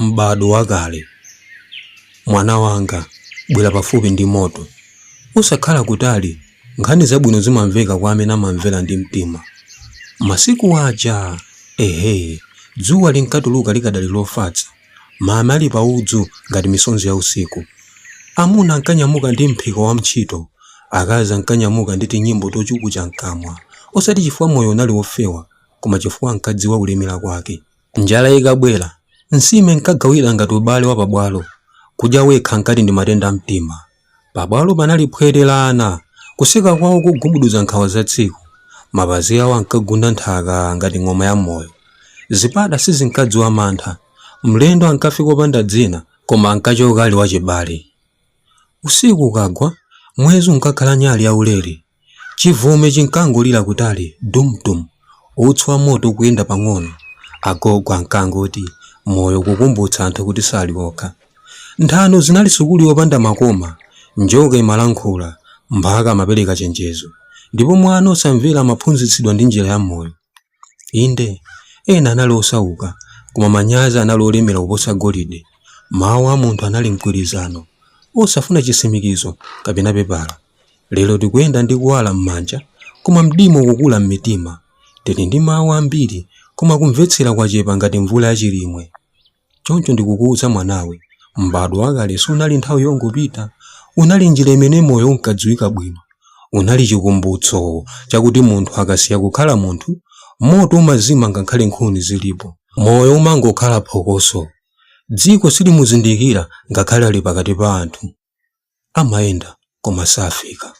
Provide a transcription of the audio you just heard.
M'bado wakale. Mwana wanga, bwera pafupi ndi moto. Usakhala kutali, nkhani zabwino zimamveka kwa amene amamvera ndi mtima. Masiku aja, dzuwa linkatuluka likadali lofatsa, mama ali pa udzu ngati misonzi ya usiku. Amuna ankanyamuka ndi mphiko wa mchito, akazi ankanyamuka ndi tinyimbo tochukucha mkamwa, osati chifukwa moyo unali wofewa, koma chifukwa ankadziwa kulemera kwake. Njala ikabwera, nsime nkagawira ngati ubale wa pabwalo, kudya wekha nkati ndi matenda mtima. Pabwalo panali phwere la ana, kuseka kwawo kugubuduza nkhawa za tsiku, mapazi awo ankagunda nthaka ngati ng'oma ya moyo. Zipada sizinkadziwa mantha, mlendo ankafika opanda dzina, koma ankachoka ali wachibale. Usiku ukagwa, mwezi unkakhala nyali yaulere, chivume chinkangolira kutali, dum-dum, utsi wa moto kuyenda pang'ono. Agogo ankangoti, moyo kukumbutsa anthu kuti sali okha. Nthano zinali sukulu yopanda makoma, njoka imalankhula, mphaka amapereka chenjezo, ndipo mwana osamvera amaphunzitsidwa ndi njira ya moyo. Inde, ena anali osauka, koma manyazi anali olemera kuposa golide. Mawu a munthu anali mgwirizano, osafuna chisimikizo kapena pepala. Lero tikuyenda ndi kuwala m'manja, koma mdima ukukula m'mitima. Tili ndi mawu ambiri, koma kumvetsera kwachepa ngati mvula yachilimwe. Choncho ndikukuwuza mwanawe, m'bado wakale sunali nthawi yongopita, unali njira imene moyo unkadziwika bwino. Unali chikumbutso chakuti munthu akasiya kukhala munthu, moto umazima ngakhale nkhuni zilipo. Moyo umangokhala phokoso, dziko silimuzindikira ngakhale ali pakati pa anthu. Amayenda koma safika.